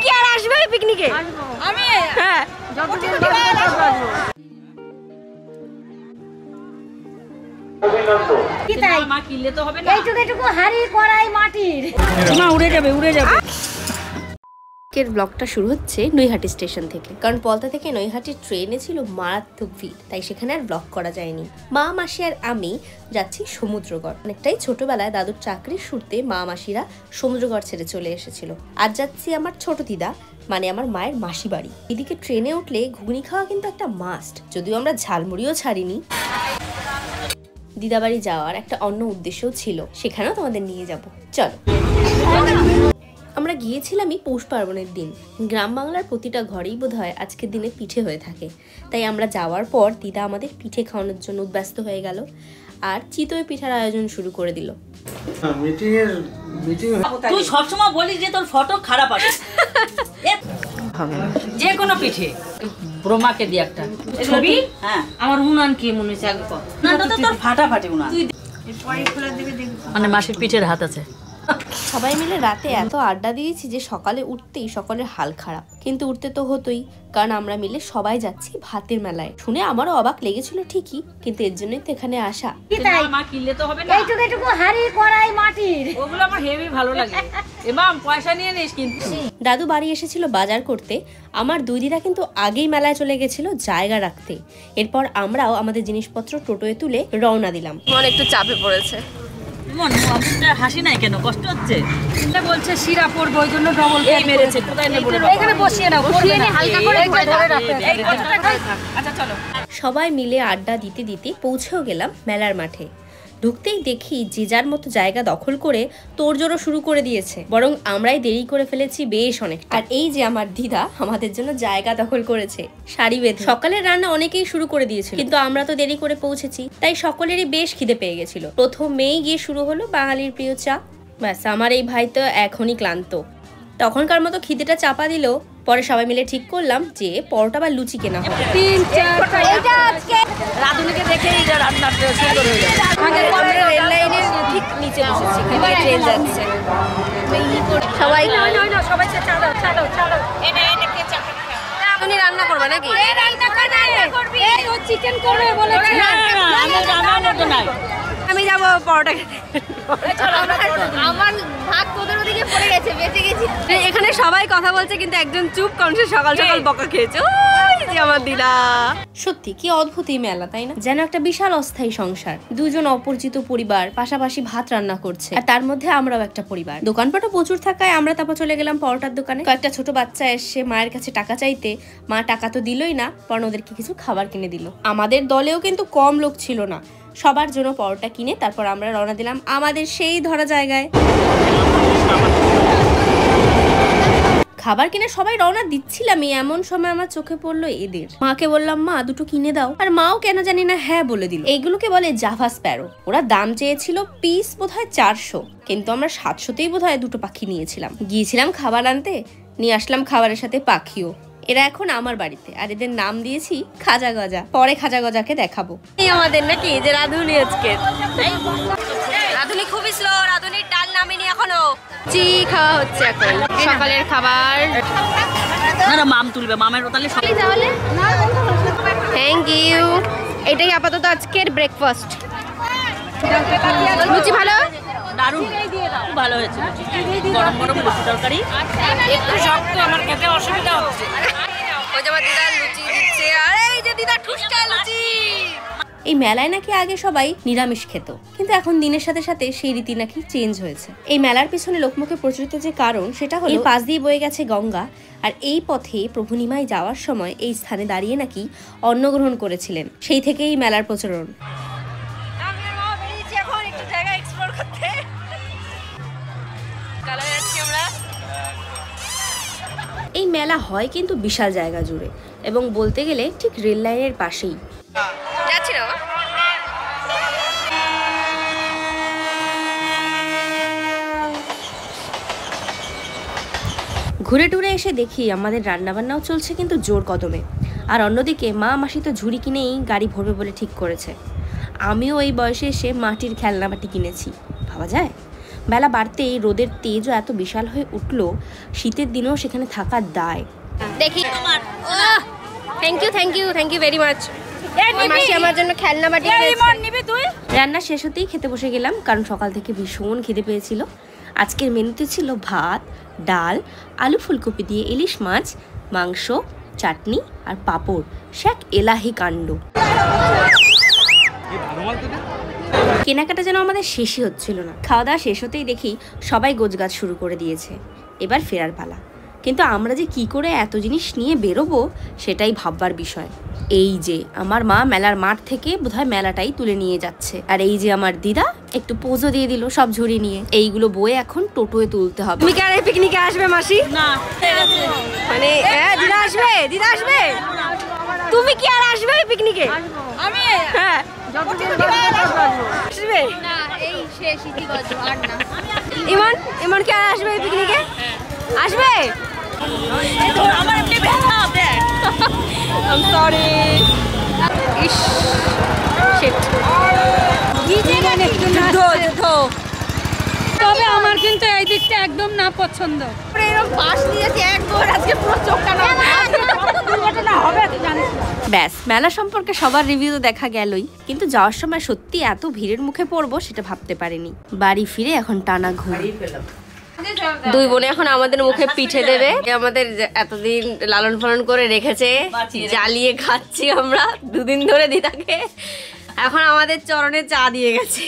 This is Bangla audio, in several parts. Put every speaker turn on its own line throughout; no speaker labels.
কি আর আসবে পিকনিকে? আমি হ্যাঁ
মা কিনলে তো হবে না।
এইটুকু হাড়ি কড়াই মাটির
মা উড়ে যাবে উড়ে যাবে।
আজকের ব্লগটা শুরু হচ্ছে নৈহাটি স্টেশন থেকে, কারণ পলতা থেকে নৈহাটির ট্রেনে ছিল মারাত্মক ভিড়, তাই সেখানে আর ব্লগ করা যায়নি। মা মাসি আর আমি যাচ্ছি সমুদ্রগড়। অনেকটাই ছোটবেলায় দাদুর চাকরির সূত্রে মা মাসিরা সমুদ্রগড় ছেড়ে চলে এসেছিল। আজ যাচ্ছি আমার ছোট দিদা, মানে আমার মায়ের মাসি বাড়ি। এদিকে ট্রেনে উঠলে ঘুগনি খাওয়া কিন্তু একটা মাস্ট, যদিও আমরা ঝালমুড়িও ছাড়িনি। দিদাবাড়ি যাওয়ার একটা অন্য উদ্দেশ্যও ছিল, সেখানেও তোমাদের নিয়ে যাব, চলো। আমরা গিয়েছিলামই পৌষ পার্বণের দিন। গ্রাম বাংলার প্রতিটা ঘরেই বোধহয় আজকের দিনে পিঠে হয়ে থাকে, তাই আমরা যাওয়ার পর দিদা আমাদের পিঠে খাওয়ানোর জন্য উদ্ব্যস্ত হয়ে গেল আর চিতই পিঠার আয়োজন শুরু করে দিল।
তুই সবসময় বলিস যে তোর ফটো খারাপ আসে। যে কোনো পিঠে ব্রহ্মাকে দিয়ে একটা ছবি। হ্যাঁ আমার উনান কি মনে হচ্ছে আগে কর না, তো তোর ফাটাফাটি উনান। মানে মাসির পিঠের হাত আছে।
সবাই মিলে রাতে এত আড্ডা দিয়েছি যে সকালে উঠতেই সকলের হাল খারাপ, কিন্তু উঠতে তো হতোই, কারণ আমরা মিলে সবাই যাচ্ছি ভাতের মেলায়। শুনে আমারও অবাক লেগেছিল ঠিকই, কিন্তু এর জন্যই তো এখানে আসা।
মা কিনলে তো হবে না।
এইটুকু হাড়ি কড়াই মাটির,
ওগুলো আমার হেভি ভালো লাগে। এমাম পয়সা নিয়ে নিস কিন্তু।
দাদু বাড়ি এসেছিল বাজার করতে, আমার দুই দিদা কিন্তু আগেই মেলায় চলে গেছিল জায়গা রাখতে। এরপর আমরাও আমাদের জিনিসপত্র টোটোয় তুলে রওনা দিলাম। মন একটু চাপে পড়েছে।
হাসি নাই কেন, কষ্ট হচ্ছে?
বলছে শিরা পড়বে, ওই জন্য ডবল
মেরেছে। কোথায় নেব?
এখানে বসিয়ে নাও, বসিয়ে নিয়ে হালকা করে ধরে রাখো।
আচ্ছা চলো।
সবাই মিলে আড্ডা দিতে দিতে পৌঁছেও গেলাম মেলার মাঠে। ঢুকতেই দেখি যে যার মতো জায়গা দখল করে তোড়জোড়ও শুরু করে দিয়েছে, বরং আমরাই দেরি করে ফেলেছি বেশ অনেক। আর এই যে আমার দিদা আমাদের জন্য জায়গা দখল করেছে সারি বেঁধে। সকালের রান্না অনেকেই শুরু করে দিয়েছিল, কিন্তু আমরা তো দেরি করে পৌঁছেছি, তাই সকলেরই বেশ খিদে পেয়ে গেছিল। প্রথমেই গিয়ে শুরু হলো বাঙালির প্রিয় চা। ব্যাস, আমার এই ভাই তো এখনই ক্লান্ত, তখনকার মতো খিদেটা চাপা দিল। পরে সবাই মিলে ঠিক করলাম যে পরোটা বা লুচি কেনা হবে।
রাধুনিকে দেখে রান্না সুন্দর হয়ে যাবে।
রেল লাইনের ঠিক নিচে বসেছি, ট্রেন যাচ্ছে। সবাই তুমি রান্না করবে নাকি?
চিকেন করবে বলেছে।
আমি যাবো পরোটা খেতে।
আমার ভাগ তোদের ওদিকে পড়ে গেছে, বেঁচে গেছি।
এখানে সবাই কথা বলছে, কিন্তু একজন চুপ, কারণ সে সকাল সকাল বকা খেয়েছে। ওই যে আমার দিদা। সত্যি কি অদ্ভুত এই মেলা, তাই না? যেন একটা বিশাল অস্থায়ী সংসার। দুজন অপরিচিত পরিবার পাশাপাশি ভাত রান্না করছে, আর তার মধ্যে আমরাও একটা পরিবার। দোকানপাটও প্রচুর থাকায় আমরা তারপর চলে গেলাম পরোটার দোকানে। কয়েকটা ছোট বাচ্চা এসে মায়ের কাছে টাকা চাইতে, মা টাকা তো দিলই না, বরং ওদেরকে কিছু খাবার কিনে দিল। আমাদের দলেও কিন্তু কম লোক ছিল না, সবার জন্য পরোটা কিনে তারপর আমরা রওনা দিলাম আমাদের সেই ধরা জায়গায়। খাবার কিনে সবাই রওনা দিচ্ছিলামই, এমন সময় আমার চোখে পড়লো এদের। মাকে বললাম, মা দুটো কিনে দাও, আর মাও কেন জানি না হ্যাঁ বলে দিল। এইগুলোকে বলে জাভা স্প্যারো। ওরা দাম চেয়েছিল পিস বোধহয় 400, কিন্তু আমরা 700তেই বোধহয় দুটো পাখি নিয়েছিলাম। গিয়েছিলাম খাবার আনতে, নিয়ে আসলাম খাবারের সাথে পাখিও। এরা এখন আমার বাড়িতে, আর এদের নাম দিয়েছি খাজা গজা। পরে খাজা গজাকে দেখাবো। এই আমাদের নাকি যে রাধুনি, আজকে রাধুনি খুবই স্লো, রাধুনির ডাল নামেনি এখনো। চি খাওয়া হচ্ছে এখন সকালের খাবার।
না মাম তুলবে, মামের তাহলে
তাহলে থ্যাংক ইউ। এটাই আপাতত আজকের ব্রেকফাস্ট। লুচি ভালো,
দারুণ ভালো হয়েছে। গরম গরম লুচি তরকারি, একটু শক্ত, আমার খেতে অসুবিধা হচ্ছে।
ওই যে আমার দিদা লুচি দিচ্ছে, আর এই যে দিদা ঠুসকা লুচি। এই মেলায় নাকি আগে সবাই নিরামিষ খেত, কিন্তু এখন দিনের সাথে সাথে সেই রীতি নাকি চেঞ্জ হয়েছে। এই মেলার পিছনে লোকমুখে প্রচলিত যে কারণ, সেটা হলো এই পাশ দিয়ে বয়ে গেছে গঙ্গা, আর এই পথে প্রভু নিমাই যাওয়ার সময় এই স্থানে দাঁড়িয়ে নাকি অন্ন গ্রহণ করেছিলেন। সেই থেকেই মেলার প্রচলন। এই মেলা হয় কিন্তু বিশাল জায়গা জুড়ে, এবং বলতে গেলে ঠিক রেল লাইনের পাশেই। যাচ্ছি না ঘুরে টুরে এসে দেখি আমাদের রান্নাবান্নাও চলছে কিন্তু জোর কদমে। আর অন্যদিকে মা মাসি তো ঝুড়ি কিনেই গাড়ি ভরবে বলে ঠিক করেছে। আমিও এই বয়সে এসে মাটির খেলনা বাটি কিনেছি, ভাবা যায়। বেলা বাড়তেই রোদের তেজও এত বিশাল হয়ে উঠলো, শীতের দিনেও সেখানে থাকার দায়।
দেখি থ্যাংক ইউ ভেরি মাচ। মাসি আমার জন্য খেলনা বাটি নিবি তুই।
রান্না শেষ হতেই খেতে বসে গেলাম, কারণ সকাল থেকে ভীষণ খিদে পেয়েছিল। আজকের মেনুতে ছিল ভাত, ডাল, আলু ফুলকপি দিয়ে ইলিশ মাছ, মাংস, চাটনি আর পাঁপড়। শেখ এলাহি কাণ্ড। কেনাকাটা যেন আমাদের শেষই হচ্ছিল না। খাওয়া দাওয়া শেষ হতেই দেখি সবাই গোছগাছ শুরু করে দিয়েছে, এবার ফেরার পালা। কিন্তু আমরা যে কি করে এত জিনিস নিয়ে বেরোবো সেটাই ভাববার বিষয়। এই যে আমার মা মেলার মাঠ থেকে বোধহয় মেলাটাই তুলে নিয়ে যাচ্ছে, আর এই যে আমার দিদা একটু পোজও দিয়ে দিল সব ঝুড়ি নিয়ে। এইগুলো বয়ে এখন টোটোয় তুলতে হবে।
তুমি কি আর এই পিকনিকে আসবে মাসি?
না
মানে দিদা আসবে তুমি কি আর আসবে এই পিকনিকে?
আমি
হ্যাঁ আসবে
না, এই শেষ ইতিগত আর না।
ইমন কি আর আসবে এই পিকনিকে? আসবে?
আমার এমনি ব্যথা দেখ।
I'm sorry. Is sheet.
তবে আমার কিন্তু এই দিকটা একদম না পছন্দ।
এরকম পাশ দিয়েছে একবার, আজকে পুরো চোখটা দুর্ঘটনা হবে তুই জানিস না।
ব্যাস, মেলা সম্পর্কে সবার রিভিউ তো দেখা গেলই, কিন্তু যাওয়ার সময় সত্যি এত ভিড়ের মুখে পড়বো সেটা ভাবতে পারিনি। বাড়ি ফিরে এখন টানা ঘুম।
দুই বোনে এখন আমাদের মুখে পিঠে দেবে, আমাদের এতদিন লালন পালন করে রেখেছে, জ্বালিয়ে খাচ্ছি আমরা 2 দিন ধরে দিদাকে। এখন আমাদের চরণে চা দিয়ে গেছে।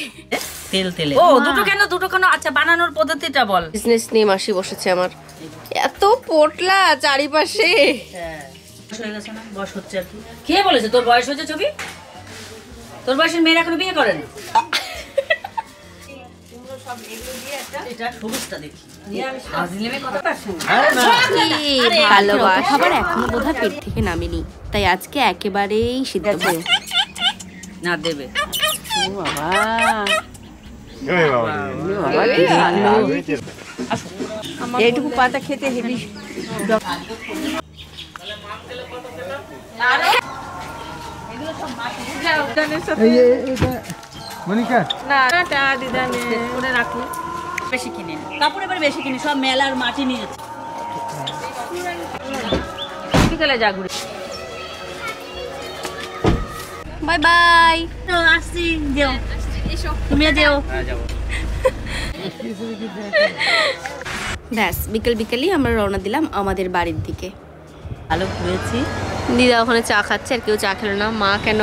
তেলে ও দুটো কেন? আচ্ছা, বানানোর পদ্ধতিটা বল।
বিজনেস নিয়ে মাসি বসেছে আমার, এত পোটলা চারিপাশে।
হয়ে গেছে না, বয়স হচ্ছে আর কি। কে বলেছে তোর বয়স হয়েছে? ছবি, তোর বয়সের মেয়েরা এখনো বিয়ে করেন?
ভালোবাসা খাবার এখনো বোধহয় পেট থেকে নামেনি, তাই আজকে একেবারেই সিদ্ধ করে
না দেবে।
এইটুকু পাতা খেতে হেবি।
বেশি কিনে কাপড়, এবার বেশি কিনি, সব মেলার মাটি নিয়ে যাচ্ছে। বিকেলে যা ঘুরে।
Bye bye.
আসছি, যেও তুমিও যেও।
ব্যাস, বিকেলই আমরা রওনা দিলাম আমাদের বাড়ির দিকে।
ভালো ঘুরেছি।
দিদা ওখানে চা খাচ্ছে, আর কেউ চা খেলো না। মা কেন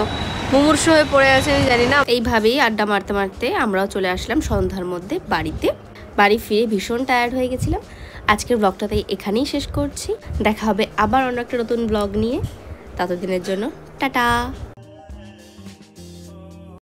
মুমূর্ষু হয়ে পড়ে আছে আমি জানি না।
এইভাবেই আড্ডা মারতে মারতে আমরাও চলে আসলাম সন্ধ্যার মধ্যে বাড়িতে। বাড়ি ফিরে ভীষণ টায়ার্ড হয়ে গেছিলাম। আজকের ব্লগটা তাই এখানেই শেষ করছি। দেখা হবে আবার অন্য একটা নতুন ব্লগ নিয়ে। ততদিনের জন্য টাটা।